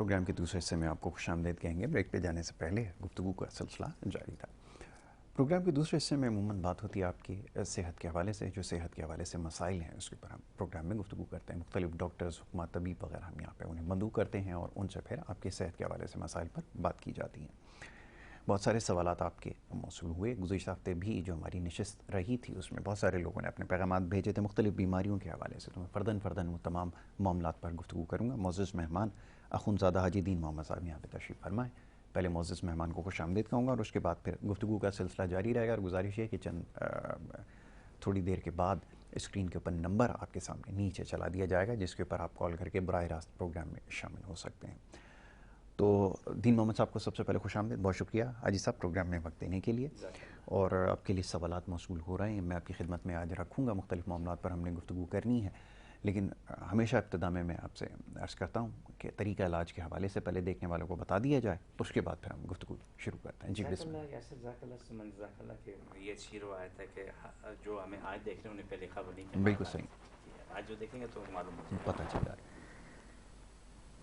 Programme کے دوسرے حصے میں آپ کو خوش آمدید کہیں گے. بریک پہ جانے سے پہلے گفتگو کا سلسلہ جاری تھا. پروگرام کے دوسرے حصے میں عموماً بات ہوتی ہے آپ کی صحت کے حوالے سے. جو صحت کے حوالے سے مسائل ہیں اس کے اوپر ہم پروگرام میں گفتگو کرتے ہیں. مختلف ڈاکٹرز، حکمات، طبیب وغیرہ ہم یہاں پہ انہیں مدعو کرتے ہیں اور ان سے پھر آپ کی صحت کے حوالے سے مسائل پر بات کی جاتی ہیں. بہت سارے سوالات آپ کے موصول ہوئے. گزشتہ ہفتے بھی جو ہماری نشست رہی تھی اس میں بہت سارے لوگوں نے اپنے پیغامات بھیجے تھے مختلف بیماریوں کے حوالے سے. تو میں فرداً وہ تمام معاملات پر گفتگو کروں گا. معزز مہمان اخوندزادہ حاجی دین محمد صاحب یہاں پہ تشریف فرمائیں. پہلے معزز مہمان کو خوش آمدید کہوں گا اور اس کے بعد پھر گفتگو کا سلسلہ جاری رہے گا. اور گزارش ہے کہ تھوڑی دیر کے بعد اسکرین کے اوپر نمبر آپ کے سامنے نیچے چلا دیا جائے گا جس کے اوپر آپ کال کر کے براہ راست پروگرام میں شامل ہو سکتے ہیں. تو دین محمد صاحب کو سب سے پہلے خوش آمدید. بہت شکریہ حاجی صاحب پروگرام میں وقت دینے کے لیے. اور آپ کے لیے سوالات موصول ہو رہے ہیں. میں آپ کی خدمت میں آج رکھوں گا. مختلف معاملات پر ہم نے گفتگو کرنی ہے لیکن ہمیشہ ابتدا میں آپ سے عرض کرتا ہوں کہ طریقہ علاج کے حوالے سے پہلے دیکھنے والوں کو بتا دیا جائے, اس کے بعد پھر ہم گفتگو شروع کرتے ہیں. جی بسم اللہ. جزاک اللہ کہ یہ اچھی روایت ہے کہ جو ہمیں آج دیکھ رہے ہیں انہیں پہلے خبر نہیں. بالکل صحیح. آج جو دیکھیں گے تو معلوم ہو جائے پتہ چل جائے.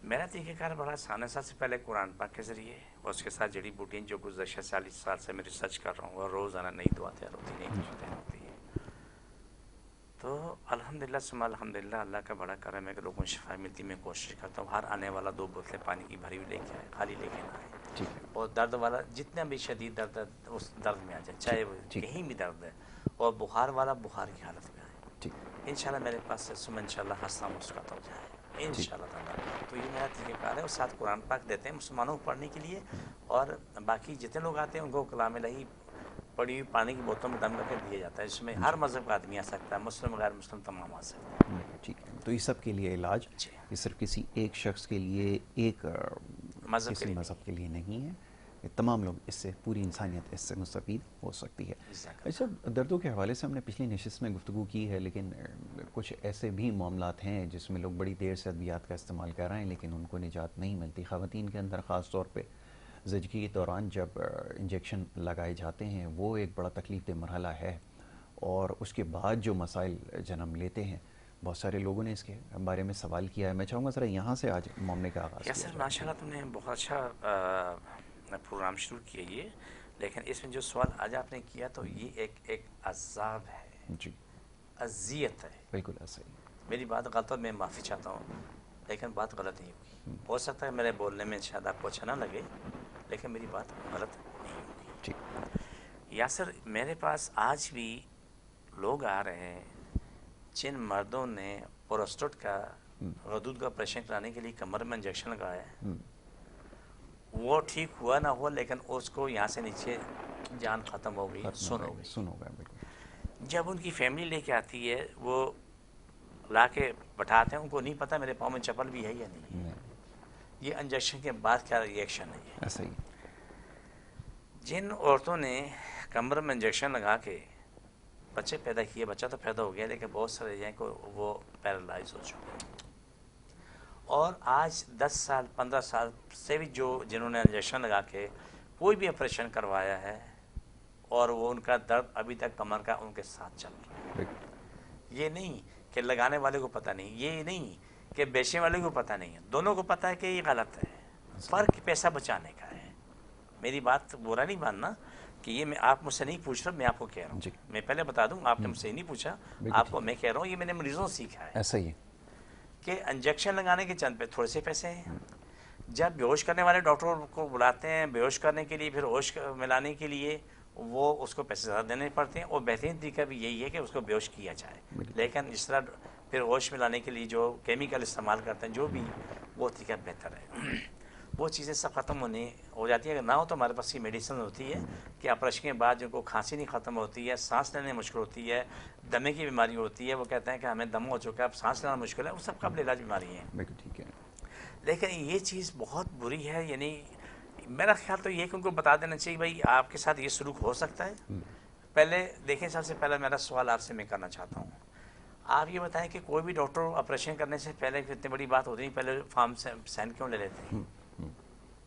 میرا طریقہ کار بڑا آسان ہے. سب سے پہلے قرآن پاک کے ذریعے اور اس کے ساتھ جڑی بوٹیاں جو گزشتہ 40 سال سے میں ریسرچ کر رہا ہوں اور روزانہ نئی دعا تیار ہوتی ہے, نئی چیزیں ہوتی ہیں. تو الحمدللہ ثم الحمدللہ اللہ کا بڑا کرم ہے کہ لوگوں کو شفا ملتی. میں کوشش کرتا ہوں ہر آنے والا 2 بوتلیں پانی کی بھری ہوئی لے کے آئے, خالی لے کے نہ آئے. اور درد والا جتنا بھی شدید درد ہے اس درد میں آ جائے, چاہے وہ کہیں بھی درد ہے. اور بخار والا بخار کی حالت میں آئے. انشاءاللہ میرے پاس سے صبح انشاءاللہ ہنسنا مسکراتا ہو جائے انشاءاللہ تعالیٰ. تو یہ میرا طریقہ کار ہے. اور ساتھ قرآن پاک دیتے ہیں مسلمانوں کو پڑھنے کے لیے. اور باقی جتنے لوگ آتے ہیں ان کو کلام الہی پڑی ہوئی پانی کی بوتل میں دم کر کے دیا جاتا ہے. اس میں ہر مذہب کا آدمی آ سکتا ہے, مسلم غیر مسلم تمام آ سکتے ہیں. ٹھیک ہے. تو یہ سب کے لیے علاج یہ صرف کسی ایک شخص کے لیے, ایک کسی مذہب کے لیے نہیں ہے. یہ تمام لوگ اس سے, پوری انسانیت اس سے مستفید ہو سکتی ہے. اچھا, دردوں کے حوالے سے ہم نے پچھلی نشست میں گفتگو کی ہے لیکن کچھ ایسے بھی معاملات ہیں جس میں لوگ بڑی دیر سے ادویات کا استعمال کر رہے ہیں لیکن ان کو نجات نہیں ملتی. خواتین کے اندر خاص طور پہ زچگی کے دوران جب انجیکشن لگائے جاتے ہیں وہ ایک بڑا تکلیف دہ مرحلہ ہے. اور اس کے بعد جو مسائل جنم لیتے ہیں, بہت سارے لوگوں نے اس کے بارے میں سوال کیا ہے. میں چاہوں گا ذرا یہاں سے آج معاملے کا آغاز کیا سر. ماشاء اللہ تم نے بہت اچھا پروگرام شروع کیا یہ, لیکن اس میں جو سوال آج آپ نے کیا تو یہ ایک عذاب ہے, جی اذیت ہے. بالکل ایسا ہی. میری بات غلط ہے, میں معافی چاہتا ہوں لیکن بات غلط نہیں ہوگی. ہو سکتا ہے میرے بولنے میں شاید آپ کو اچھا نہ لگے لیکن میری بات غلط نہیں ہوگی. یاسر میرے پاس آج بھی لوگ آ رہے ہیں جن مردوں نے پروسٹیٹ کا غدود کا آپریشن کرانے کے لیے کمر میں انجیکشن لگایا ہے. وہ ٹھیک ہوا نہ ہوا لیکن اس کو یہاں سے نیچے جان ختم ہو گئی, سن ہو گئی. جب ان کی فیملی لے کے آتی ہے وہ لا کے بٹھاتے ہیں, ان کو نہیں پتہ میرے پاؤں میں چپل بھی ہے یا نہیں. یہ انجیکشن کے بعد کیا ری ایکشن ہے. یہ ایسا ہی. جن عورتوں نے کمر میں انجیکشن لگا کے بچے پیدا کیے, بچہ تو پیدا ہو گیا لیکن بہت سارے ہیں کہ وہ پیرالائز ہو چکے ہیں. اور آج 10 سال 15 سال سے بھی جنہوں نے انجیکشن لگا کے کوئی بھی آپریشن کروایا ہے اور وہ ان کا درد ابھی تک کمر کا ان کے ساتھ چل رہا ہے. یہ نہیں کہ لگانے والے کو پتہ نہیں, یہ نہیں کہ بیچنے والے کو پتہ نہیں ہے, دونوں کو پتہ ہے کہ یہ غلط ہے. فرق پیسہ بچانے کا ہے. میری بات برا نہیں ماننا کہ یہ میں آپ مجھ سے نہیں پوچھ رہا, میں آپ کو کہہ رہا ہوں. میں پہلے بتا دوں, آپ نے مجھ سے نہیں پوچھا, آپ کو میں کہہ رہا ہوں. یہ میں نے مریضوں سے سیکھا ہے. ایسا ہی کہ انجیکشن لگانے کے چند پہ تھوڑے سے پیسے ہیں. جب بیہوش کرنے والے ڈاکٹر کو بلاتے ہیں بیہوش کرنے کے لیے, پھر ہوش ملانے کے لیے وہ اس کو پیسے زیادہ دینے پڑتے ہیں. اور بہترین طریقہ بھی یہی ہے کہ اس کو بیہوش کیا جائے. لیکن اس طرح پھر ہوش ملانے کے لیے جو کیمیکل استعمال کرتے ہیں جو بھی, وہ طریقہ بہتر ہے. وہ چیزیں سب ختم ہو جاتی ہیں. اگر نہ ہو تو ہمارے پاس یہ میڈیسن ہوتی ہے کہ آپریشن کے بعد جن کو کھانسی نہیں ختم ہوتی ہے, سانس لینے میں مشکل ہوتی ہے, دمے کی بیماری ہوتی ہے, وہ کہتے ہیں کہ ہمیں دم ہو چکا ہے اب سانس لینا مشکل ہے, وہ سب قبل علاج بیماری ہیں. بالکل ٹھیک ہے. لیکن یہ چیز بہت بری ہے. یعنی میرا خیال تو یہ کہ ان کو بتا دینا چاہیے بھائی آپ کے ساتھ یہ سلوک ہو سکتا ہے. پہلے دیکھیں, سب سے پہلا میرا سوال آپ سے میں کرنا چاہتا ہوں, آپ یہ بتائیں کہ کوئی بھی ڈاکٹر آپریشن کرنے سے پہلے اتنی بڑی بات ہوتی ہے پہلے فارم سائن کیوں لے لیتے ہیں؟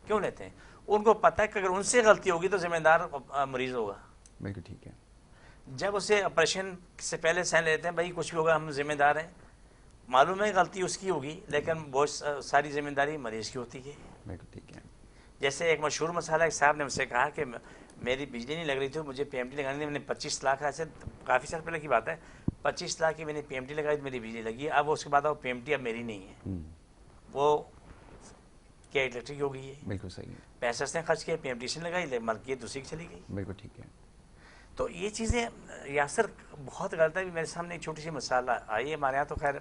کیوں لیتے ہیں؟ ان کو پتہ ہے کہ اگر ان سے غلطی ہوگی تو ذمہ دار مریض ہوگا. بالکل ٹھیک ہے. جب اسے آپریشن سے پہلے سائن لیتے ہیں بھائی کچھ بھی ہوگا ہم ذمہ دار ہیں, معلوم ہے غلطی اس کی ہوگی لیکن بہت ساری ذمہ داری مریض کی ہوتی ہے. بالکل ٹھیک ہے. جیسے ایک مشہور مسئلہ ایک صاحب نے مجھ سے کہا کہ میری بجلی نہیں لگ رہی تھی, مجھے پی ایم ٹی لگانی تھی, میں نے 25 لاکھ ایسے کافی سال پہلے کی بات ہے, 25 لاکھ کی میں نے پی ایم ٹی لگائی تو میری بجلی لگی. اب اس کے بعد وہ پی ایم ٹی اب میری نہیں ہے, وہ کیا الیکٹرک ہو گئی ہے. بالکل صحیح ہے. پیسے اس نے خرچ کیا, پی ایم ٹی سے لگائی, ملکیت دوسری کی چلی گئی. بالکل ٹھیک ہے. تو یہ چیزیں یاسر بہت غلط ہے. میرے سامنے ایک چھوٹی سی مثال آئی ہے. ہمارے یہاں تو خیر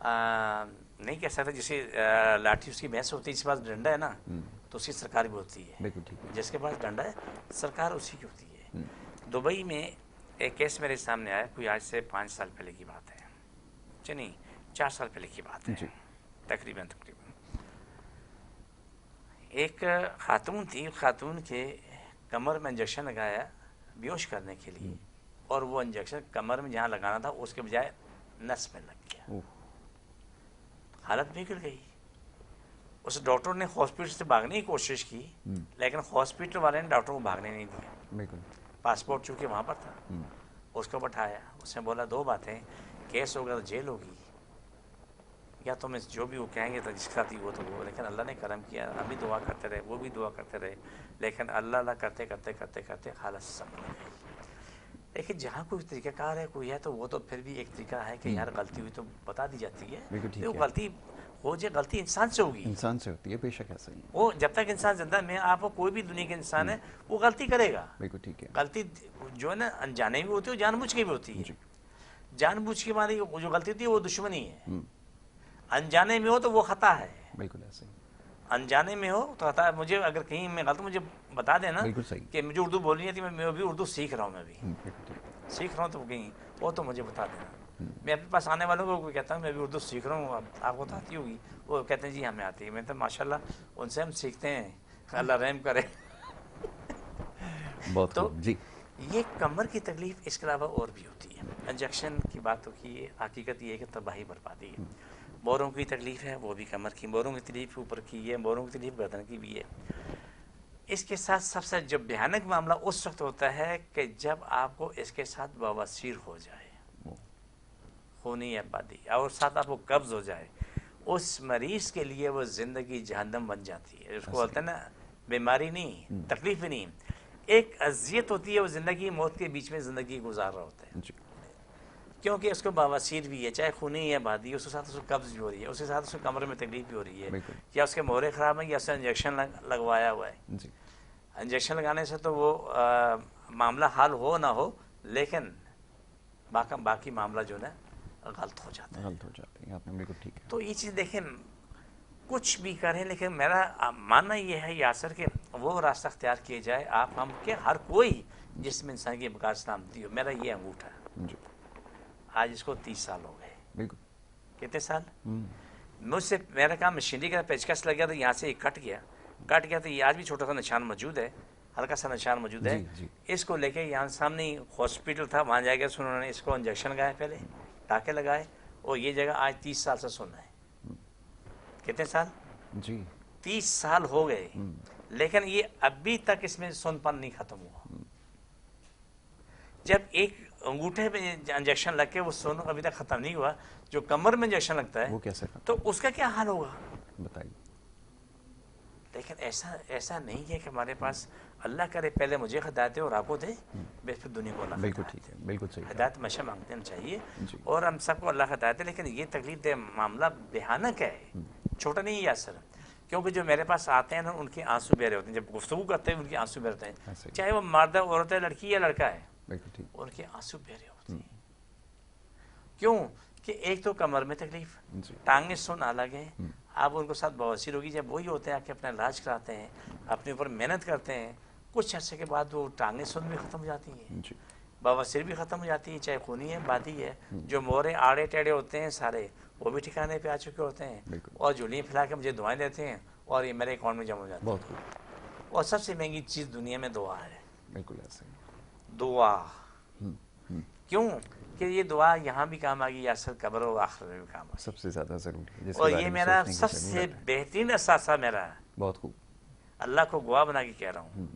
نہیں کہہ سکتا, جسے لاٹھی اس کی بھینس ہوتی ہے, اس کے پاس ڈنڈا ہے نا تو اس کی سرکار بھی ہوتی ہے. بالکل ٹھیک ہے. جس کے پاس ڈنڈا ہے سرکار اسی کی ہوتی ہے. دبئی میں ایک کیس میرے سامنے آیا, کوئی آج سے 5 سال پہلے کی بات ہے, نہیں 4 سال پہلے کی بات ہے تقریباً. ایک خاتون تھی, خاتون کے کمر میں انجیکشن لگایا بیہوش کرنے کے لیے, اور وہ انجیکشن کمر میں جہاں لگانا تھا اس کے بجائے نس میں لگ گیا. حالت بگڑ گئی. اس ڈاکٹر نے ہاسپٹل سے بھاگنے کی کوشش کی لیکن ہاسپٹل والے نے ڈاکٹر کو بھاگنے نہیں دیا. بالکل. پاسپورٹ چونکہ وہاں پر تھا, اس کو بٹھایا, اس نے بولا 2 باتیں, کیس ہوگا تو جیل ہوگی, یا تو میں جو بھی وہ کہیں گے تو جس کے ساتھ ہی وہ تو وہ. لیکن اللہ نے کرم کیا, ہم بھی دعا کرتے رہے, وہ بھی دعا کرتے رہے, لیکن اللہ کرتے کرتے کرتے کرتے حالت سنبھل گئی. لیکن جہاں کوئی طریقہ کار ہے, کوئی ہے, تو وہ تو پھر بھی ایک طریقہ ہے کہ یار غلطی ہوئی تو بتا دی جاتی ہے. وہ غلطی ہو جائے, غلطی انسان سے ہوگی, انسان سے ہوتی ہے, بے شک ایسا ہی ہے. وہ جب تک انسان زندہ میں, آپ کو کوئی بھی دنیا کے انسان ہے وہ غلطی کرے گا. بالکل ٹھیک ہے. غلطی جو ہے نا انجانے بھی ہوتی ہے, جان بوجھ کے بھی ہوتی ہے. جان بوجھ کے ہماری جو غلطی ہوتی ہے وہ دشمنی ہے, انجانے میں ہو تو وہ خطا ہے. بالکل ایسے ہی. انجانے میں ہو تو خطا ہے. مجھے اگر کہیں میں غلط, مجھے بتا دینا کہ مجھے اردو بولنی آتی, میں بھی اردو سیکھ رہا ہوں, میں بھی سیکھ رہا ہوں, تو کہیں وہ تو مجھے بتا دینا. میں اپنے پاس آنے والوں کو کہتا ہوں میں بھی اردو سیکھ رہا ہوں, آپ کو تو آتی ہوگی, وہ کہتے ہیں جی ہمیں آتی ہے. میں تو ماشاء اللہ ان سے ہم سیکھتے ہیں, اللہ رحم کرے. تو جی یہ کمر کی تکلیف اس کے علاوہ اور بھی ہوتی ہے. انجیکشن کی بات تو کی, حقیقت یہ ہے کہ تباہی بربادی ہے. بوروں کی تکلیف ہے, وہ بھی کمر کی. بوروں کی تکلیف اوپر کی ہے, بوروں کی تکلیف گردن کی بھی ہے. اس کے ساتھ سب سے جب بھیانک معاملہ اس وقت ہوتا ہے کہ جب آپ کو اس کے ساتھ بواسیر ہو جائے, خونی آبادی, اور ساتھ آپ کو قبض ہو جائے. اس مریض کے لیے وہ زندگی جہنم بن جاتی ہے. اس کو بولتے ہیں نا, بیماری نہیں, تکلیف بھی نہیں, ایک اذیت ہوتی ہے. وہ زندگی موت کے بیچ میں زندگی گزار رہا ہوتا ہے, کیونکہ اس کو بواسیر بھی ہے, چاہے خونی آبادی, اس کے ساتھ اس کو قبض بھی ہو رہی ہے, اس کے ساتھ اس کو کمر میں تکلیف بھی ہو رہی ہے, یا اس کے مورے خراب ہیں, یا اس نے انجیکشن لگوایا ہوا ہے. انجیکشن لگانے سے تو وہ معاملہ حل ہو نہ ہو, لیکن باقی معاملہ جو ہے غلط ہو جاتا ہے. آپ نے بالکل ٹھیک ہے. تو یہ چیز دیکھیں, کچھ بھی کریں, لیکن میرا ماننا یہ ہے یاسر کہ وہ راستہ اختیار کیا جائے, آپ ہم کہ ہر کوئی جس میں انسان کی بقا سلامتی ہو. میرا یہ انگوٹھا ہے, آج اس کو 30 سال ہو گئے. بالکل. کتنے سال؟ مجھ سے میرا کام مشینری کا پیچکس لگ گیا, تو یہاں سے کٹ گیا, تو یہ آج بھی چھوٹا سا نشان موجود ہے, ہلکا سا نشان موجود ہے. اس کو لے کے یہاں سامنے ہاسپٹل تھا, وہاں جا کے انہوں نے اس کو انجیکشن لگایا, پہلے ٹاکے لگائے, اور یہ جگہ آج 30 سال سے سن ہے. کتنے سال؟ 30 سال ہو گئے, لیکن یہ ابھی تک اس میں سن پن نہیں ختم ہوا. جب ایک انگوٹھے میں انجیکشن لگ کے وہ سون ابھی تک ختم نہیں ہوا, جو کمر میں انجیکشن لگتا ہے وہ کیسے تو اس کا کیا حال ہوگا بتائیے. لیکن ایسا نہیں ہے کہ ہمارے پاس, اللہ کرے پہلے مجھے ہدایت دے اور آپ کو دے, پھر دنیا کو اللہ. بالکل ٹھیک ہے, بالکل صحیح. ہدایت ہمیشہ مانگتے چاہیے, اور ہم سب کو اللہ ہدایت دے. لیکن یہ تکلیف دہ معاملہ بھیانک ہے, چھوٹا نہیں ہے یاسر, کیونکہ جو میرے پاس آتے ہیں نا ان کے آنسو بہ رہے ہوتے ہیں, جب گفتگو کرتے ہیں ان کے آنسو بہ رہتے ہیں, چاہے وہ مرد عورت ہے, لڑکی یا لڑکا ہے, ان کے آنسو بہ رہے ہوتے ہیں. کیوں کہ ایک تو کمر میں تکلیف, ٹانگیں سن الگ ہے, آپ ان کو ساتھ بواسیر ہوگی. جب وہی ہوتے ہیں کہ اپنا علاج کراتے ہیں, اپنے اوپر محنت کرتے ہیں, کچھ عرصے کے بعد وہ ٹانگیں سن بھی ختم ہو جاتی ہیں, بواسیر بھی ختم ہو جاتی ہے, چاہے خونی ہے بادی ہے, جو مورے آڑے ٹیڑے ہوتے ہیں سارے وہ بھی ٹھکانے پہ آ چکے ہوتے ہیں, اور جھولیاں پھیلا کے مجھے دعائیں دیتے ہیں, اور یہ میرے اکاؤنٹ میں جمع ہو جاتا ہے. اور سب سے مہنگی چیز دنیا میں دعا ہے. بالکل ایسے دعا, کیوں کہ یہ دعا یہاں بھی کام آ گئی, یاسر قبر و آخرت میں بھی کام آ گئی, سب سے زیادہ ضروری. اور یہ میرا سب سے بہترین اثاثہ میرا ہے. بہت خوب. اللہ کو گواہ بنا کے کہہ رہا ہوں,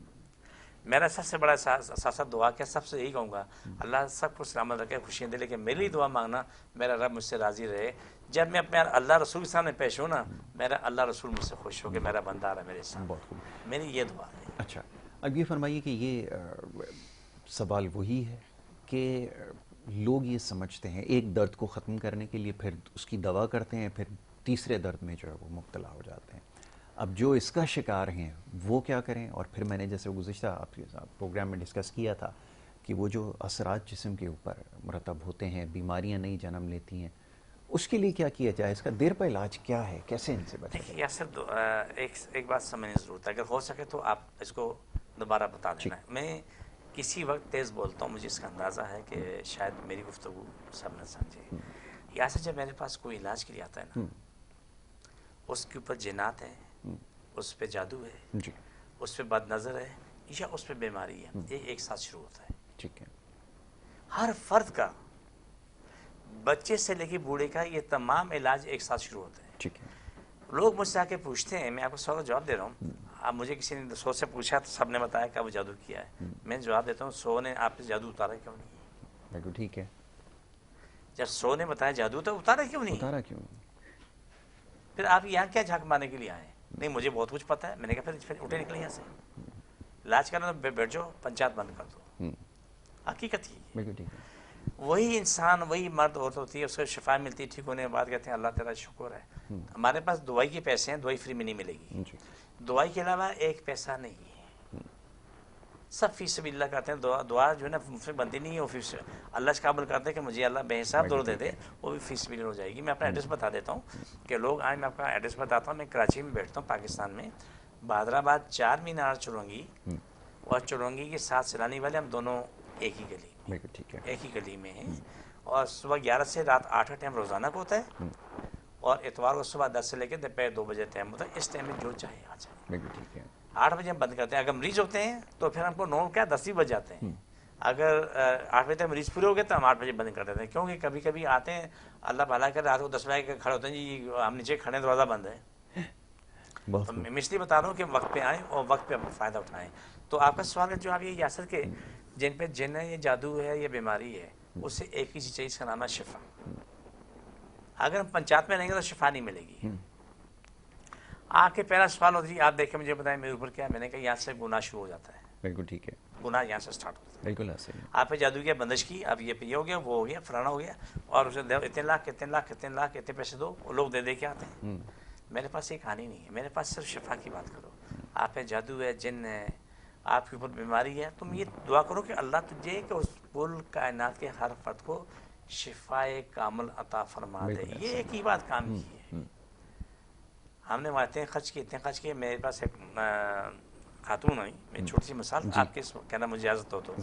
میرا سب سے بڑا ساتھ دعا کیا، سب سے یہی کہوں گا، اللہ سب کو سلامت رکھے، خوشیاں دے، لیکن میری دعا مانگنا میرا رب مجھ سے راضی رہے. جب میں اپنے اللہ رسول کے سامنے پیش ہوں نا، میرا اللہ رسول مجھ سے خوش ہو کہ میرا بندہ آ رہا ہے میرے ساتھ. بہت خوب. میری یہ دعا ہے. اچھا، اب یہ فرمائیے کہ یہ سوال وہی ہے کہ لوگ یہ سمجھتے ہیں ایک درد کو ختم کرنے کے لیے پھر اس کی دوا کرتے ہیں، پھر تیسرے درد میں جو ہے وہ مبتلا ہو جاتے ہیں. اب جو اس کا شکار ہیں وہ کیا کریں؟ اور پھر میں نے جیسے گزشتہ آپ کے ساتھ پروگرام میں ڈسکس کیا تھا کہ وہ جو اثرات جسم کے اوپر مرتب ہوتے ہیں، بیماریاں نئی جنم لیتی ہیں، اس کے لیے کیا کیا جائے؟ اس کا دیر پا علاج کیا ہے؟ کیسے ان سے بچا جائے؟ دیکھیے یاسر، ایک بات سمجھنے کی ضرورت ہے، اگر ہو سکے تو آپ اس کو دوبارہ بتا دینا. میں کسی وقت تیز بولتا ہوں، مجھے اس کا اندازہ ہے کہ شاید میری گفتگو سب نہ سمجھے. یاسر جب میرے پاس کوئی علاج کے لیے آتا ہے نا، اس کے اوپر جنات ہے، اس پہ جادو ہے، جی، اس پہ بد نظر ہے، یا اس پہ بیماری ہے، یہ ایک ساتھ شروع ہوتا ہے. ٹھیک ہے. ہر فرد کا، بچے سے لے کے بوڑھے کا، یہ تمام علاج ایک ساتھ شروع ہوتے ہیں. ٹھیک ہے. لوگ مجھ سے آ کے پوچھتے ہیں، میں آپ کو سوال جواب دے رہا ہوں. اب مجھے کسی نے 100 سے پوچھا تو سب نے بتایا کہ وہ جادو کیا ہے. میں جواب دیتا ہوں 100 نے آپ سے جادو اتارا کیوں نہیں؟ بالکل ٹھیک ہے. جب 100 نے بتایا جادو تو اتارا کیوں نہیں؟ اتارا کیوں نہیں؟ پھر آپ یہاں کیا جھانک مارنے کے لیے آئے؟ نہیں مجھے بہت کچھ پتا ہے. میں نے کہا پھر اٹھے نکلے یہاں سے. علاج کرنا تو بیٹھ جاؤ، پنچایت بند کر دو. حقیقت ہی بالکل ٹھیک ہے. وہی انسان، وہی مرد عورت ہوتی ہے، اس کو شفا ملتی ہے، ٹھیک ہونے کے بعد کہتے ہیں اللہ تیرا شکر ہے. ہمارے پاس دوائی کے پیسے ہیں، دوائی فری میں نہیں ملے گی. دوائی کے علاوہ ایک پیسہ نہیں ہے. سب فی سبیل اللہ کرتے ہیں. دعا جو ہے نا مفت میں بنتی نہیں ہے، وہ اللہ سے قابل کرتے ہیں کہ مجھے اللہ بے حساب دور دے دے، وہ بھی فی سبیل ہو جائے گی. میں اپنا ایڈریس بتا دیتا ہوں کہ لوگ آئیں. میں آپ کا ایڈریس بتاتا ہوں. میں کراچی میں بیٹھتا ہوں، پاکستان میں. بہادرآباد 4 مینار چڑونگی اور چڑونگی کے ساتھ سیلانی والے، ہم دونوں ایک ہی گلی میں، ٹھیک ہے. ایک ہی گلی میں ہیں. اور صبح 11 سے رات 8 کا ٹائم روزانہ کو ہوتا ہے، اور اتوار کو صبح 10 سے لے کے دوپہر 2 بجے ٹائم ہوتا ہے. اس ٹائم میں جو چاہے آ جائے. بالکل ٹھیک ہے. 8 بجے ہم بند کرتے ہیں. اگر مریض ہوتے ہیں تو پھر ہم کو 9 کیا 10 ہی بج جاتے ہیں. اگر 8 بجے تک مریض پورے ہو گئے تو ہم 8 بجے بند کر دیتے ہیں. کیونکہ کبھی کبھی آتے ہیں، اللہ بھلا کر رات کو 10 بجے کھڑے ہوتے ہیں، جی ہم نیچے کھڑے، دروازہ بند ہے. تو میں اس لیے بتا رہا ہوں کہ وقت پہ آئیں اور وقت پہ فائدہ اٹھائیں. تو آپ کا سوال ہے جو آپ یہ یاسر کے جن پہ جن ہے، یہ جادو ہے، یہ بیماری ہے، اس سے ایک ہی چیز کا نام ہے شفا. اگر ہم پنچایت میں رہیں گے تو شفا نہیں ملے گی. آپ کے پہلا سوال ہوتا ہے، آپ دیکھیں مجھے بتائیں میرے اوپر کیا ہے. میں نے کہا یہاں سے گناہ شروع ہو جاتا ہے. بالکل ٹھیک ہے. گناہ یہاں سے سٹارٹ ہوتا ہے. بالکل ایسے ہی. آپ پہ جادو کیا، بندش کی، اب یہ پہ یہ ہو گیا، وہ ہو گیا، فلانا ہو گیا، اور اسے اتنے لاکھ اتنے لاکھ اتنے لاکھ اتنے پیسے دو، وہ لوگ دے کے آتے ہیں. میرے پاس یہ کہانی نہیں ہے. میرے پاس صرف شفا کی بات کرو. آپ پہ جادو ہے، جن ہے، آپ کے اوپر بیماری ہے، تم یہ دعا کرو کہ اللہ تجھے کہ اس کل کائنات کے ہر فرد کو شفائے کامل عطا فرما دے. یہ ایک ہی بات کام کی ہے. ہم نے اتنے خرچ کیے. میرے پاس ایک خاتون آئی، میں چھوٹی سی مثال آپ کے کہنا مجھے اجازت ہو تو.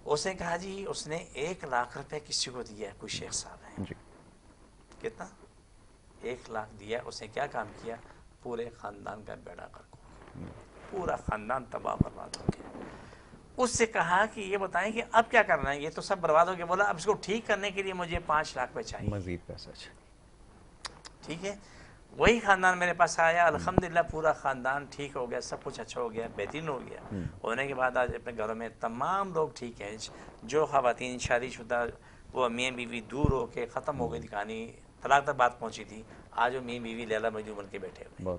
اس نے کہا جی اس نے 1 لاکھ روپے کسی کو دیا ہے، کوئی شیخ صاحب ہیں. کتنا؟ 1 لاکھ دیا. اس نے کیا کام کیا؟ پورے خاندان کا بیڑا غرق ہو گیا، پورا خاندان تباہ برباد ہو گیا. اس سے کہا کہ یہ بتائیں کہ اب کیا کرنا ہے، یہ تو سب برباد ہو گیا. بولا اب اس کو ٹھیک کرنے کے لیے مجھے 5 لاکھ روپے چاہیے، مزید پیسہ. ٹھیک ہے. وہی خاندان میرے پاس آیا، الحمدللہ پورا خاندان ٹھیک ہو گیا، سب کچھ اچھا ہو گیا، بہترین ہو گیا. ہونے کے بعد آج اپنے گھروں میں تمام لوگ ٹھیک ہیں. جو خواتین شادی شدہ وہ میاں بیوی دور ہو کے ختم ہو گئی تھی کہانی، طلاق تک بات پہنچی تھی، آج وہ میاں بیوی لیلا مجنوں بن کے بیٹھے ہوئے.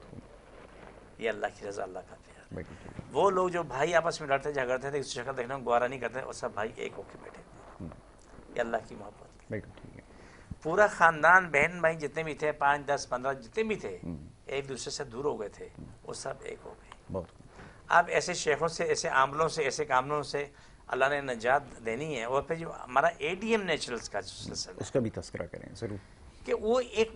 یہ اللہ کی رضا، اللہ کا پیار. وہ لوگ جو بھائی آپس میں لڑتے جھگڑتے تھے، اس شکل دیکھنا گوارا نہیں کرتے، اور سب بھائی ایک ہو کے بیٹھے ہوئے. یہ اللہ کی محبت. پورا خاندان، بہن بھائی جتنے بھی تھے، 5 10 15 جتنے بھی تھے، ایک دوسرے سے دور ہو گئے تھے، وہ سب ایک ہو گئے. اب ایسے شیخوں سے، ایسے عاملوں سے، ایسے کاملوں سے اللہ نے نجات دینی ہے. اور پھر جو ہمارا ADM نیچرلز کا جو سلسلہ ہے، اس کا بھی تذکرہ کریں ضرور. کہ وہ ایک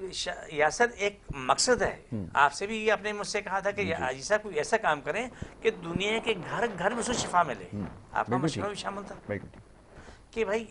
یاسر ایک مقصد ہے. آپ سے بھی آپ نے مجھ سے کہا تھا کہ حاجی صاحب کوئی ایسا کام کریں کہ دنیا کے گھر گھر میں اس کو شفا ملے. آپ کا مشورہ بھی شامل تھا کہ بھائی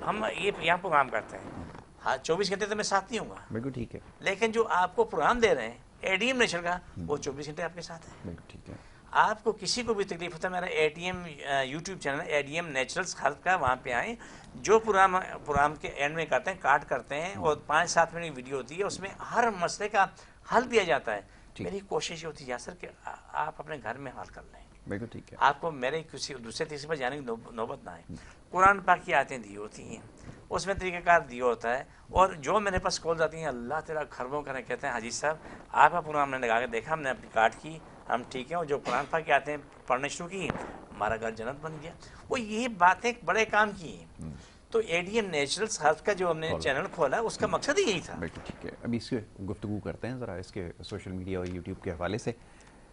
ہم یہ یہاں پروگرام کرتے ہیں، ہاں 24 گھنٹے تو میں ساتھ نہیں ہوں گا، بالکل ٹھیک ہے، لیکن جو آپ کو پروگرام دے رہے ہیں ADM نیچر کا، وہ 24 گھنٹے آپ کے ساتھ ہے. بالکل ٹھیک ہے. آپ کو کسی کو بھی تکلیف ہوتا ہے، میرا ADM YouTube چینل ہے ADM نیچرلز خرد کا، وہاں پہ آئیں. جو پروگرام کے اینڈ میں کرتے ہیں، کاٹ کرتے ہیں، اور 5-7 منٹ کی ویڈیو ہوتی ہے، اس میں ہر مسئلے کا حل دیا جاتا ہے. میری کوشش یہ ہوتی ہے یاسر کہ آپ اپنے گھر میں حل کر لیں. بالکل ٹھیک ہے. آپ کو میرے کسی دوسرے تیسرے پر جانے کی نوبت نہ آئے. قرآن پاک کی آیتیں دی ہوتی ہیں, اس میں طریقہ کار دیا ہوتا ہے. اور جو میرے پاس کال جاتی ہیں اللہ تیرا خربوں کرنے کہتے ہیں حاجی صاحب آپ کا پروگرام نے لگا کے دیکھا, ہم نے اپنی کاٹ کی, ہم ٹھیک ہیں, اور جو قرآن پاک کی آیتیں پڑھنے شروع کی ہمارا گھر جنت بن گیا. وہ یہ باتیں بڑے کام کی ہیں. تو اے ڈی ایم نیچرلز ہیلتھ کا جو ہم نے چینل کھولا اس کا مقصد ہی یہی تھا. بالکل ٹھیک ہے. ابھی اس کے گفتگو کرتے ہیں ذرا اس کے سوشل میڈیا اور یوٹیوب کے حوالے سے.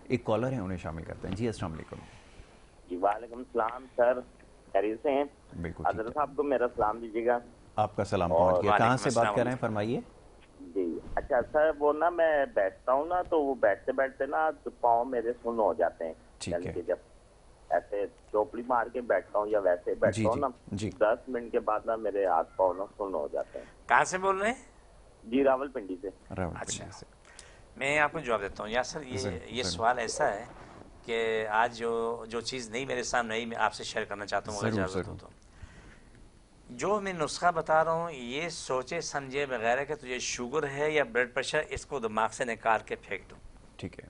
ایک کالر ہیں, انہیں شامل کرتے ہیں. جی السلام علیکم. جی وعلیکم السلام سر, خیریت سے ہیں؟ بالکل حضرت صاحب کو میرا سلام دیجیے گا. آپ کا سلام پہنچ گیا. کہاں سے بات کر رہے ہیں, فرمائیے. جی اچھا سر, وہ نا میں بیٹھتا ہوں نا تو وہ بیٹھتے بیٹھتے نا پاؤں میرے سن ہو جاتے ہیں. ٹھیک ہے. کہ جب ایسے چوپڑی مار کے بیٹھتا ہوں یا ویسے بیٹھتا ہوں نا 10 منٹ کے بعد نا میرے ہاتھ پاؤں نا سن ہو جاتے ہیں. کہاں سے بول رہے ہیں؟ جی راول پنڈی سے. اچھا, میں آپ کو جواب دیتا ہوں. یا سر یہ سوال ایسا ہے کہ آج جو چیز نہیں میرے سامنے آئی میں آپ سے شیئر کرنا چاہتا ہوں اگر اجازت ہو تو. جو میں نسخہ بتا رہا ہوں یہ سوچے سمجھے بغیر کہ تجھے شوگر ہے یا بلڈ پریشر, اس کو دماغ سے نکال کے پھینک دو. ٹھیک ہے.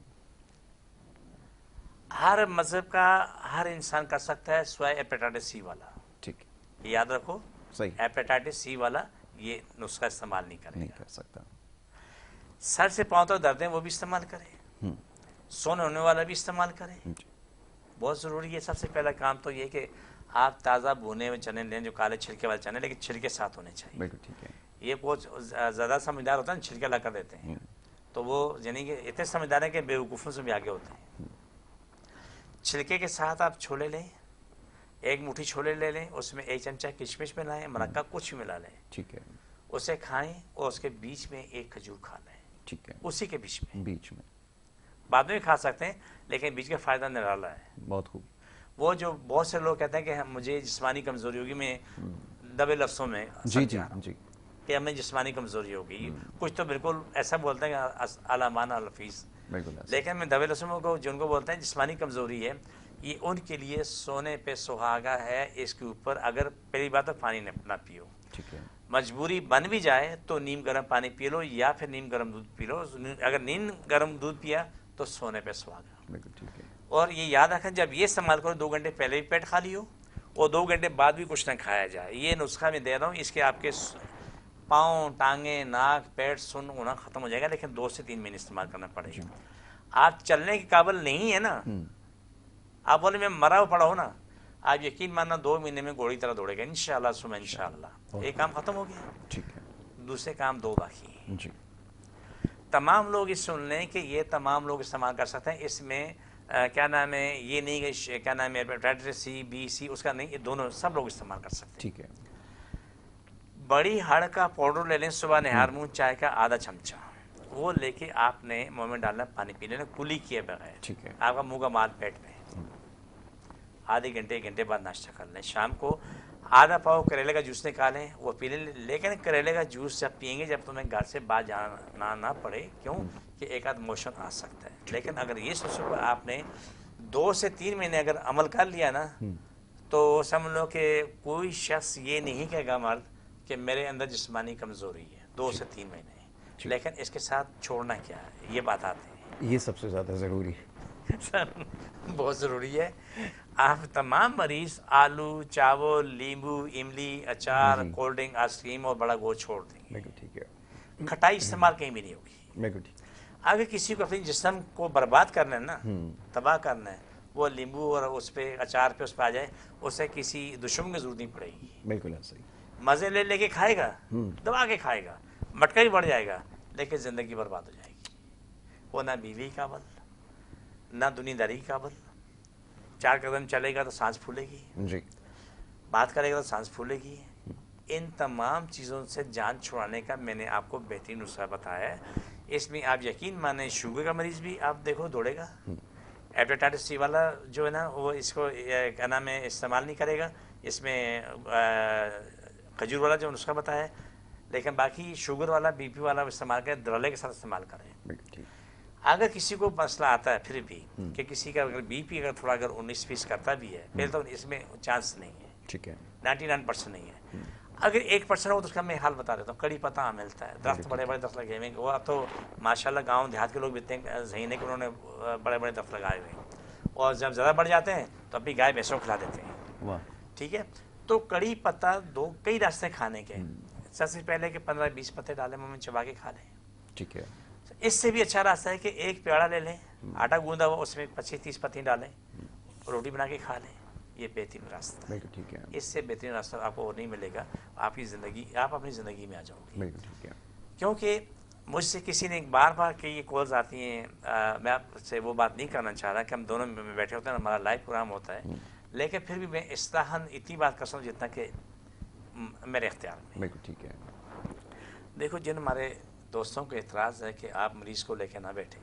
ہر مذہب کا ہر انسان کر سکتا ہے سوائے ہیپیٹائٹس سی والا. ٹھیک ہے, یہ یاد رکھو, صحیح. ہیپیٹائٹس سی والا یہ نسخہ استعمال نہیں کرے, نہیں کر سکتا. سر سے پاؤں تک درد ہے وہ بھی استعمال کرے, سونے ہونے والا بھی استعمال کرے. بہت ضروری ہے. سب سے پہلا کام تو یہ کہ آپ تازہ بھونے ہوئے چنے لیں, جو کالے چھلکے والے چنے, لیکن چھلکے ساتھ ہونے چاہیے. بالکل ٹھیک ہے. یہ بہت زیادہ سمجھدار ہوتا ہے نا, چھلکے لگا دیتے ہیں, تو وہ یعنی کہ اتنے سمجھدار ہیں کہ بیوقوفوں سے بھی آگے ہوتے ہیں. چھلکے کے ساتھ آپ چھولے لیں, ایک مٹھی چھولے لے لیں, اس میں 1 چمچہ کشمش ملائیں, مرکہ کچھ ملا لیں, ٹھیک ہے. اسے کھائیں, اور اس کے بیچ میں 1 کھجور کھا لیں. ٹھیک ہے. اسی کے بیچ میں بعد میں بھی کھا سکتے ہیں, لیکن بیچ کا فائدہ نرالا ہے. بہت خوب. وہ جو بہت سے لوگ کہتے ہیں کہ مجھے جسمانی کمزوری ہوگی, میں دبے لفظوں میں جی کہ ہمیں جسمانی کمزوری ہوگی, کچھ تو بالکل ایسا بولتے ہیں کہ علامانہ الفیظ, لیکن میں دبے لفظوں کو جن کو بولتے ہیں جسمانی کمزوری ہے, یہ ان کے لیے سونے پہ سہاگا ہے. اس کے اوپر اگر پہلی بات تو پانی نہ پیو, ٹھیک ہے. مجبوری بن بھی جائے تو نیم گرم پانی پی لو یا پھر نیم گرم دودھ پی لو. اگر نیم گرم دودھ پیا تو سونے پہ سہاگا. بالکل ٹھیک ہے. اور یہ یاد رکھیں جب یہ استعمال کرو 2 گھنٹے پہلے بھی پیٹ خالی ہو اور 2 گھنٹے بعد بھی کچھ نہ کھایا جائے. یہ نسخہ میں دے رہا ہوں, اس کے آپ کے پاؤں, ٹانگیں, ناک, پیٹ, سن ہونا ختم ہو جائے گا, لیکن 2 سے 3 مہینے استعمال کرنا پڑے گا. آپ چلنے کے قابل نہیں ہے نا, آپ بولے میں مرا ہوا پڑا ہوں نا, آپ یقین ماننا 2 مہینے میں گھوڑی طرح دوڑے گا انشاءاللہ سم انشاءاللہ. ایک کام ختم ہو گیا. ٹھیک ہے. دوسرے کام 2 باقی ہیں. جی. تمام لوگ اس سن لیں کہ یہ تمام لوگ استعمال کر سکتے ہیں. اس میں کیا نام ہے, یہ نہیں کہ کیا نام ہے ہیپیٹائٹس سی, بی, سی, اس کا نہیں, یہ دونوں سب لوگ استعمال کر سکتے ہیں. ٹھیک ہے. بڑی ہڑ کا پاؤڈر لے لیں, صبح نہار منہ چائے کا آدھا چمچہ, وہ لے کے آپ نے منہ میں ڈالنا, پانی پی لینا کلی کیے بغیر. ٹھیک ہے. آپ کا منہ کا مال پیٹ میں, آدھے گھنٹے 1 گھنٹے بعد ناشتہ کر لیں. شام کو آدھا پاؤ کریلے کا جوس نکالیں, وہ پی لیں, لیکن کریلے کا جوس جب پئیں گے جب تمہیں گھر سے باہر جانا نہ پڑے, کیوں کہ ایک آدھ موشن آ سکتا ہے. لیکن اگر یہ سوچو کہ آپ نے 2 سے 3 مہینے اگر عمل کر لیا نا, تو سمجھ لو کہ کوئی شخص یہ نہیں کہے گا مرد کہ میرے اندر جسمانی کمزوری ہے. 2 سے 3 مہینے, لیکن اس کے ساتھ چھوڑنا کیا ہے یہ بات آتی ہے. یہ سب سے زیادہ ضروری ہے سر, بہت ضروری ہے. آپ تمام مریض آلو, چاول, لیمبو, املی, اچار, کولڈ ڈرنک, آئس کریم اور بڑا گوشت چھوڑ دیں. بالکل ٹھیک ہے. کھٹائی استعمال کہیں بھی نہیں ہوگی. بالکل ٹھیک. اگر کسی کو اپنے جسم کو برباد کرنا ہے نا, تباہ کرنا ہے, وہ لیمبو اور اس پہ اچار پہ اس پہ آ جائے, اسے کسی دشمن کی ضرورت نہیں پڑے گی. بالکل صحیح. مزے لے کے کھائے گا, دبا کے کھائے گا, مٹکا بھی بڑھ جائے گا, لیکن زندگی برباد ہو جائے گی. وہ نہ بیوی قابل, نہ دنیا داری قابل. 4 قدم چلے گا تو سانس پھولے گی, جی, بات کرے گا تو سانس پھولے گی. ان تمام چیزوں سے جان چھڑانے کا میں نے آپ کو بہترین نسخہ بتایا ہے. اس میں آپ یقین مانیں شوگر کا مریض بھی آپ دیکھو دوڑے گا, ہیپیٹائٹس سی والا جو ہے نا وہ اس کو کیا نام ہے استعمال نہیں کرے گا. اس میں کھجور والا جو نسخہ بتایا ہے, لیکن باقی شوگر والا, بی پی والا استعمال کریں, درلے کے ساتھ استعمال کریں. اگر کسی کو مسئلہ آتا ہے پھر بھی کہ کسی کا اگر بی پی اگر تھوڑا اگر 19-20 کرتا بھی ہے, پھر تو اس میں چانس نہیں ہے. ٹھیک ہے. 99% نہیں ہے. اگر 1% ہو تو اس کا میں حال بتا دیتا ہوں. کڑی پتہ ملتا ہے, درخت بڑے بڑے درخت لگے ہوئے ہیں, وہ اب تو ماشاء اللہ گاؤں دیہات کے لوگ بھی اتنے ذہین ہیں کہ انہوں نے بڑے بڑے درخت لگائے ہوئے ہیں. اور جب زیادہ بڑھ جاتے ہیں تو اپنی گائے بھینسوں کو کھلا دیتے ہیں. ٹھیک ہے. تو کڑی پتہ کئی راستے کھانے کے. سب سے پہلے کہ 15-20 پتے ڈالیں منہ میں چبا کے کھا لیں. ٹھیک ہے. اس سے بھی اچھا راستہ ہے کہ ایک پیڑا لے لیں, آٹا گوندا ہوا, اس میں 25-30 پتے ڈالیں, روٹی بنا کے کھا لیں. یہ بہترین راستہ ہے. ٹھیک ہے. اس سے بہترین راستہ آپ کو اور نہیں ملے گا. آپ اپنی زندگی میں آ جاؤ گے. ٹھیک ہے. کیونکہ مجھ سے کسی نے بار بار کہ یہ کالز آتی ہیں, میں آپ سے وہ بات نہیں کرنا چاہ رہا کہ ہم دونوں میں بیٹھے ہوتے ہیں, ہمارا لائیو پروگرام ہوتا ہے, لیکن پھر بھی میں اصطلاحاً اتنی بات کر سکتا ہوں جتنا کہ میرے اختیار میں. ٹھیک ہے. دیکھو, جن ہمارے دوستوں کو اعتراض ہے کہ آپ مریض کو لے کے نہ بیٹھیں,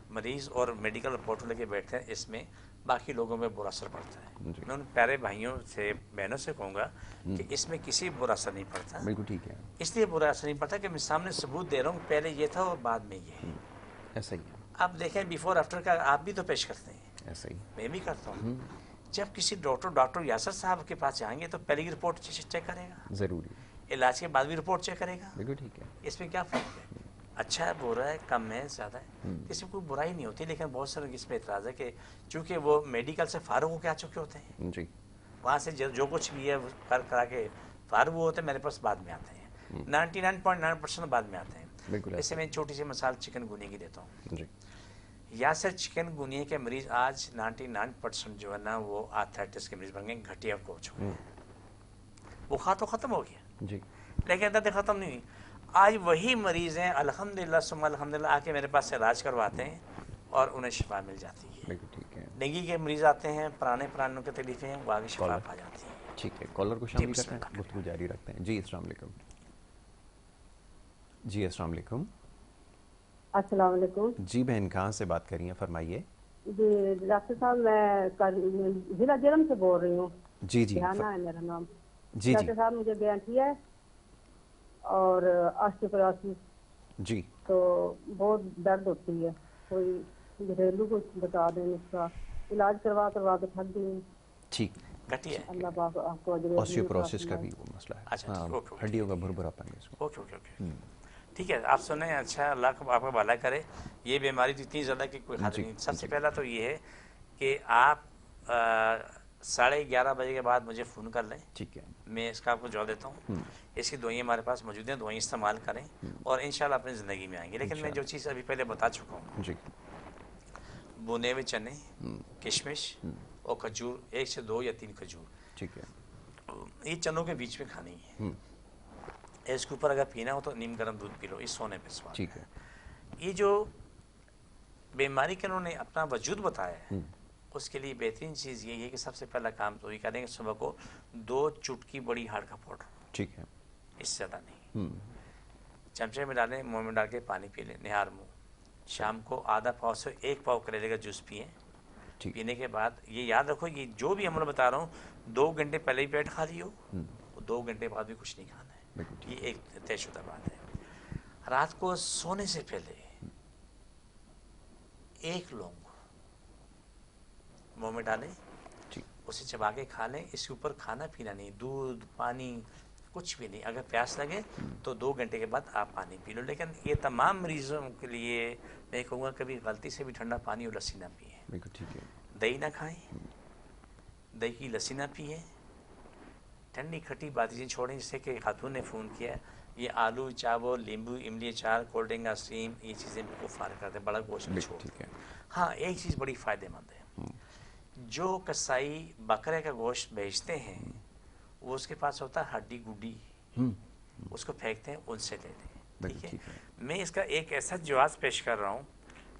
مریض اور میڈیکل رپورٹ لے کے بیٹھتے ہیں, اس میں باقی لوگوں میں برا اثر پڑتا ہے. میں ان پیارے بھائیوں سے بہنوں سے کہوں گا کہ اس میں کسی برا اثر نہیں پڑتا. بالکل ٹھیک ہے. اس لیے برا اثر نہیں پڑتا کہ میں سامنے ثبوت دے رہا ہوں, پہلے یہ تھا اور بعد میں یہ ہے. ایسا ہی ہے. آپ دیکھیں بیفور آفٹر کا آپ بھی تو پیش کرتے ہیں. ایسا ہی میں بھی کرتا ہوں. جب کسی ڈاکٹر یاسر صاحب کے پاس جائیں گے تو پہلے کی رپورٹ چیک کرے گا, ضروری, علاج کے بعد بھی رپورٹ چیک کرے گا. بالکل ٹھیک ہے. اس میں کیا فرق ہے؟ اچھا ہے, برا ہے, کم ہے, زیادہ ہے, اس میں کوئی برائی نہیں ہوتی. لیکن بہت سارے اس پہ اعتراض ہے کہ چونکہ وہ میڈیکل سے فارغ ہو کے آ چکے ہوتے ہیں, جی, وہاں سے جو کچھ بھی ہے کرا کے فارغ ہوتے ہیں, میرے پاس بعد میں آتے ہیں. 99.9% بعد میں آتے ہیں. اس میں چھوٹی سی مثال چکن گونیا کی دیتا ہوں. جی, یاسر چکن گونیا کے مریض آج 99% جو ہے نا وہ آرتھرائٹس کے مریض بن گئے, گھٹیا کو ہو چکے ہیں. وہ تو ختم ہو گیا, جی, لیکن درد ختم نہیں ہوئی. آج وہی مریض ہیں الحمدللہ ثم الحمدللہ آ کے میرے پاس سے علاج کرواتے ہیں اور انہیں شفا مل جاتی ہے. ٹھیک ہے. ڈینگی کے مریض آتے ہیں, پرانوں کی تکلیفیں ہیں, وہ آگے شفا پا جاتی ہیں. ٹھیک ہے. کالر کو شامل کرتے ہیں, گفتگو جاری رکھتے ہیں. جی, السلام علیکم. جی, السلام علیکم. السلام علیکم. جی بہن, کہاں سے بات کر رہی ہیں, فرمائیے. جی ڈاکٹر صاحب, میں ضلع جرم سے بول رہی ہوں. جی جی, دھیانہ ہے میرا نام. جی ڈاکٹر صاحب مجھے بیانٹھی ہے اور آسٹوپراسس. جی, تو بہت درد ہوتی ہے, کوئی گھریلو کچھ بتا دیں, اس کا علاج کروا کے تھک گئی. ٹھیک. اللہ پاک آپ کو آسٹیوپروسس کا بھی وہ مسئلہ ہے. اچھا, ہڈیوں کا بھربھراپن. اوکے اوکے اوکے, ٹھیک ہے. آپ سنیں, اچھا اللہ آپ کا بھلا کرے. یہ بیماری تو اتنی زیادہ کہ کوئی حد نہیں. سب سے پہلا تو یہ ہے کہ آپ 11:30 بجے کے بعد مجھے فون کر لیں. ٹھیک ہے. میں اس کا آپ کو جواب دیتا ہوں. اس کی دوائیں ہمارے پاس موجود ہیں, دوائیں استعمال کریں اور انشاءاللہ اپنی زندگی میں آئیں گے. لیکن میں جو چیز ابھی پہلے بتا چکا ہوں, جی, بونے ہوئے چنے, کشمش اور کھجور, 1 سے 2 یا 3 کھجور. ٹھیک ہے. یہ چنوں کے بیچ میں کھانی ہے. اس کے اوپر اگر پینا ہو تو نیم گرم دودھ پی لو, اس سونے پہ سوال. ٹھیک ہے. یہ جو بیماری کا انہوں نے اپنا وجود بتایا ہے, اس کے لیے بہترین چیز یہ ہے کہ سب سے پہلا کام تو یہ کریں کہ صبح کو 2 چٹکی بڑی ہاڑ کا پاؤڈر. ٹھیک ہے. اس سے زیادہ نہیں. چمچے میں ڈالیں, منہ میں ڈال کے پانی پی لیں, نہار منہ. شام کو آدھا پاؤ سے 1 پاؤ کریلے کا جوس پئیں. پینے کے بعد یہ یاد رکھو, یہ جو بھی عمل بتا رہا ہوں 2 گھنٹے پہلے ہی پیٹ خالی ہو, 2 گھنٹے بعد بھی کچھ نہیں کھانا ہے. یہ ایک طے شدہ بات ہے. رات کو سونے سے پہلے 1 لونگ منہ میں ڈالیں, اسے چبا کے کھا لیں. اس کے اوپر کھانا پینا نہیں, دودھ پانی کچھ بھی نہیں. اگر پیاس لگے تو 2 گھنٹے کے بعد آپ پانی پی لو. لیکن یہ تمام مریضوں کے لیے میں کہوں گا کبھی غلطی سے بھی ٹھنڈا پانی اور لسی نہ پئیں. ٹھیک ہے. دہی نہ کھائیں, دہی کی لسی نہ پئیں. ٹھنڈی کھٹی باتیں چھوڑیں. جس سے کہ خاتون نے فون کیا, یہ آلو چاول, لیمبو, املی اچار, کولڈ ڈرنک آئس کریم, یہ چیزیں بالکل فارغ کرتے ہیں. بڑا گوشت چھوڑ. ہاں, ایک چیز بڑی فائدہ مند ہے, جو کسائی بکرے کا گوشت بیچتے ہیں وہ اس کے پاس ہوتا ہے ہڈی گڈی, اس کو پھینکتے ہیں, ان سے لے لیں. ٹھیک ہے. میں اس کا ایک ایسا جواز پیش کر رہا ہوں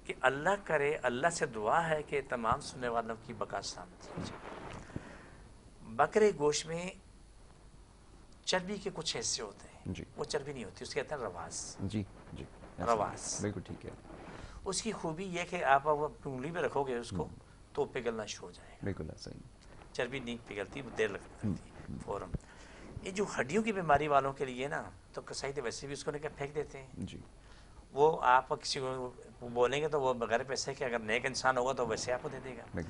کہ اللہ کرے, اللہ سے دعا ہے کہ تمام سننے والوں کی بقا سلامت ہو جائے. بکرے گوشت میں چربی کے کچھ حصے ہوتے ہیں, وہ چربی نہیں ہوتی, اس کے کہتے ہیں رواس. جی جی, رواس. بالکل ٹھیک ہے. اس کی خوبی یہ کہ آپ انگلی میں رکھو گے اس کو تو پگھلنا شروع ہو جائے گا. بالکل صحیح. چربی نہیں پگھلتی, دیر لگتی ہے فوراً. یہ جو ہڈیوں کی بیماری والوں کے لیے نا, تو کسائی تو ویسے بھی اس کو لے کر پھینک دیتے ہیں. جی. وہ آپ کسی کو بولیں گے تو وہ بغیر پیسے کے اگر نیک انسان ہوگا تو ویسے آپ کو دے دے گا.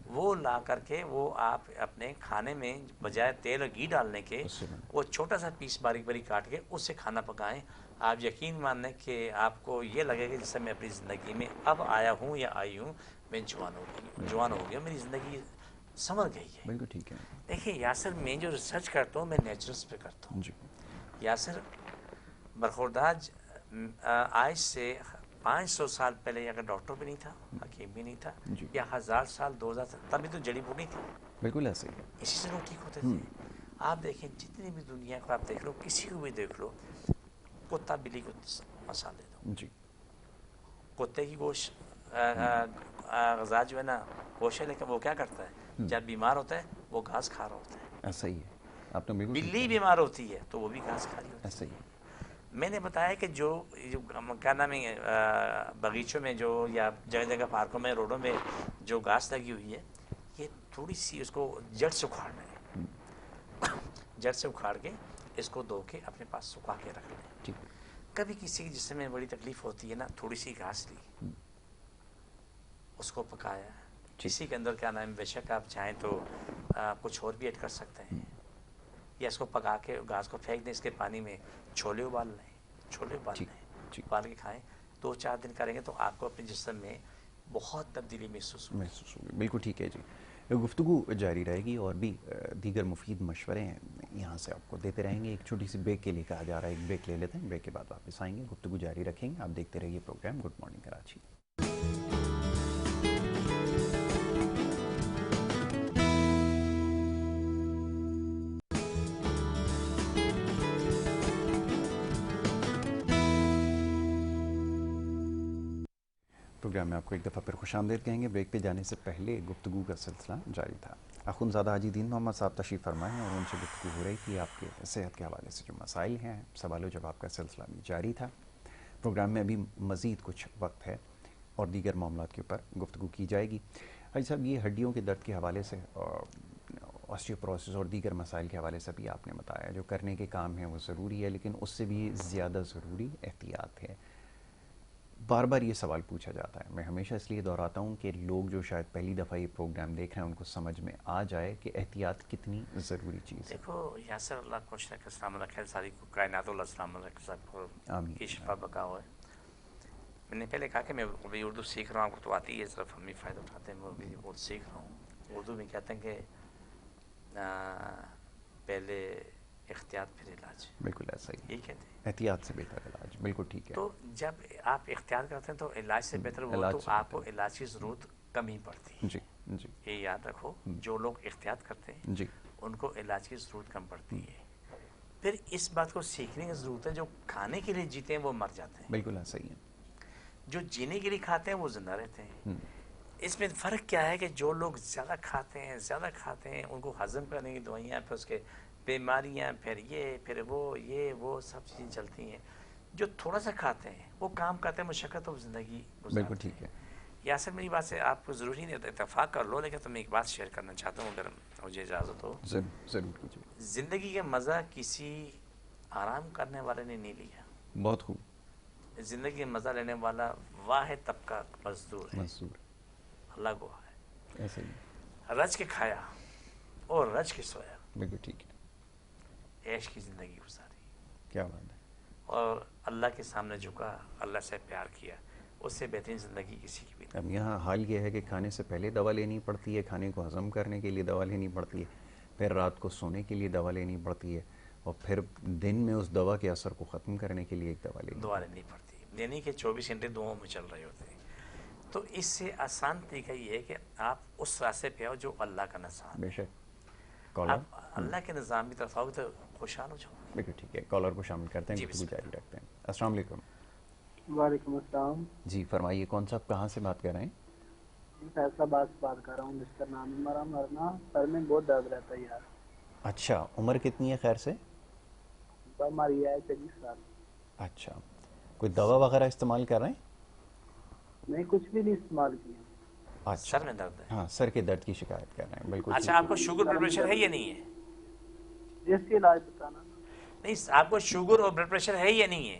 وہ لا کر کے وہ آپ اپنے کھانے میں بجائے تیل اور گھی ڈالنے کے وہ چھوٹا سا پیس باریک باریک کاٹ کے اس سے کھانا پکائیں. آپ یقین مان لیں کہ آپ کو یہ لگے گا جیسے میں اپنی زندگی میں اب آیا ہوں یا آئی ہوں, میں جوان ہو گیا, میری زندگی سنور گئی ہے. بالکل ٹھیک ہے. دیکھیے یاسر, میں جو ریسرچ کرتا ہوں میں نیچرلس پہ کرتا ہوں. یاسر برخوردار آج سے 500 سال پہلے اگر ڈاکٹر بھی نہیں تھا, حکیم بھی نہیں تھا, یا 1000 سال 2000 سال تبھی تو جڑی بوٹی تھی. بالکل ایسے ہی, اسی سے لوگ ٹھیک ہوتے تھے. آپ دیکھیں جتنی بھی دنیا کو آپ دیکھ لو, کسی کو بھی دیکھ لو, کتا بلی کو مسالے دو, کتے کی گوشت غذا جو ہے نا گوشت ہے, لیکن وہ کیا کرتا ہے جب بیمار ہوتا ہے وہ گھاس کھا رہا ہوتا ہے. ایسا ہی ہے. آپ نے بلی بیمار ہوتی ہے تو وہ بھی گھاس کھا رہی ہوتی ہے. ایسا ہی ہے. میں نے بتایا کہ جو کیا نام ہے باغیچوں میں جو یا جگہ جگہ پارکوں میں روڈوں میں جو گھاس لگی ہوئی ہے, یہ تھوڑی سی اس کو جڑ سے اکھاڑنا ہے. جڑ سے اکھاڑ کے اس کو دھو کے اپنے پاس سکھا کے رکھ لیں. کبھی کسی کے جسم میں بڑی تکلیف ہوتی ہے نا, تھوڑی سی گھاس لی, اس کو پکایا, اسی کے اندر کیا نام ہے بے شک آپ چاہیں تو کچھ اور بھی ایڈ کر سکتے ہیں, یا اس کو پکا کے گھاس کو پھینک دیں, اس کے پانی میں چھولے ابال لیں, ابال کے کھائیں. 2-4 دن کریں گے تو آپ کو اپنے جسم میں بہت تبدیلی محسوس ہوگی. بالکل ٹھیک ہے جی. گفتگو جاری رہے گی اور بھی دیگر مفید مشورے ہیں یہاں سے آپ کو دیتے رہیں گے. ایک چھوٹی سی بریک کے لیے کہا جا رہا ہے, ایک بریک لے لیتے ہیں, بریک کے بعد واپس آئیں گے, گفتگو جاری رکھیں گے. آپ دیکھتے رہیے programme good morning Karachi. Programme میں آپ کو ایک دفعہ پھر خوش آمدید کہیں گے. بریک پہ جانے سے پہلے گفتگو کا سلسلہ جاری تھا. اخوندزادہ حاجی دین محمد صاحب تشریف فرمائے ہیں اور ان سے گفتگو ہو رہی تھی آپ کے صحت کے حوالے سے جو مسائل ہیں. سوال و جواب کا سلسلہ بھی جاری تھا. پروگرام میں ابھی مزید کچھ وقت ہے اور دیگر معاملات کے اوپر گفتگو کی جائے گی. حاجی صاحب, یہ ہڈیوں کے درد کے حوالے سے آسٹیوپروسس اور دیگر مسائل کے حوالے سے بھی آپ نے بتایا جو کرنے کے کام ہیں وہ ضروری ہے, لیکن اس سے بھی زیادہ ضروری احتیاط ہے. بار بار یہ سوال پوچھا جاتا ہے, میں ہمیشہ اس لیے دہراتا ہوں کہ لوگ جو شاید پہلی دفعہ یہ پروگرام دیکھ رہے ہیں ان کو سمجھ میں آ جائے کہ احتیاط کتنی ضروری چیز ہے. دیکھو یاسر, اللہ خوش رکھے, السلام علیکم ساری کائنات, اللہ السلام علیکم سب کو کی شفا بقا ہو. میں نے پہلے کہا کہ میں ابھی اردو سیکھ رہا ہوں, آپ کو تو آتی ہے, صرف ہم بھی فائدہ اٹھاتے ہیں. میں ابھی اردو سیکھ رہا ہوں. اردو میں کہتے ہیں کہ پہلے احتیاط پھر علاج. بالکل ایسا ہی, یہی کہتے ہیں احتیاط سے بہتر علاج. بالکل ٹھیک ہے. تو جب آپ اختیار کرتے ہیں تو علاج سے بہتر وہ تو آپ کو علاج کی ضرورت کم ہی پڑتی ہے. جی جی, یہ یاد رکھو, جو لوگ احتیاط کرتے ہیں جی ان کو علاج کی ضرورت کم پڑتی ہے. پھر اس بات کو سیکھنے کی ضرورت ہے, جو کھانے کے لیے جیتے ہیں وہ مر جاتے ہیں. بالکل ایسا ہی ہے. جو جینے کے لیے کھاتے ہیں وہ زندہ رہتے ہیں. اس میں فرق کیا ہے کہ جو لوگ زیادہ کھاتے ہیں ان کو ہضم کرنے کی دوائیاں, پھر اس کے بیماریاں, پھر یہ پھر وہ سب چیزیں چلتی ہیں. جو تھوڑا سا کھاتے ہیں وہ کام کرتے ہیں, مشقت اور زندگی گزارتے ہیں. بالکل ٹھیک ہے. یاسر, میری بات سے آپ کو ضروری نہیں ہوتا, اتفاق کر لو, لیکن تمہیں ایک بات شیئر کرنا چاہتا ہوں اگر مجھے اجازت ہو. ضرور کیجیے. زندگی کا مزہ کسی آرام کرنے والے نے نہیں لیا. بہت خوب. زندگی کا مزہ لینے والا واحد طبقہ مزدور ہے. اللہ گواہ ہے. ایسا ہی. رج کے کھایا اور رج کے سویا. بالکل ٹھیک ہے. عیش کی زندگی گزاری. کیا بات ہے. اور اللہ کے سامنے جھکا, اللہ سے پیار کیا, اس سے بہترین زندگی کسی کی بھی نہیں. اب یہاں حال یہ ہے کہ کھانے سے پہلے دوا لینی پڑتی ہے, کھانے کو ہضم کرنے کے لیے دوا لینی پڑتی ہے, پھر رات کو سونے کے لیے دوا لینی پڑتی ہے, اور پھر دن میں اس دوا کے اثر کو ختم کرنے کے لیے ایک دوا لینی پڑتی ہے. یعنی کہ 24 گھنٹے دعاؤں میں چل رہے ہوتے ہیں. تو اس سے آسان طریقہ یہ ہے کہ آپ اس راستے پہ آؤ جو اللہ کا نظام. بے شک. آپ اللہ کے نظام کی طرف آؤ تو خوشحال ہو جاؤ. بالکل ٹھیک ہے. کالر کو شامل کرتے ہیں, گفتگو جاری رکھتے ہیں. السلام علیکم. وعلیکم السلام. جی فرمائیے, کون صاحب کہاں سے بات کر رہے ہیں؟ فیصلہ بات کر رہا ہوں. مسٹر نام میرا, مرنا سر میں بہت درد رہتا ہے یار. اچھا, عمر کتنی ہے خیر سے؟ ہماری ہے 23 سال. اچھا, کوئی دوا وغیرہ استعمال کر رہے ہیں؟ نہیں, کچھ بھی نہیں استعمال کیا. اچھا, سر میں درد ہے. ہاں, سر کے درد کی شکایت کر رہے ہیں. بالکل. اچھا, آپ کو شوگر بلڈ پریشر ہے یا نہیں ہے؟ جس کے علاج بتانا. نہیں, آپ کو شوگر اور بلڈ پریشر ہے یا نہیں ہے؟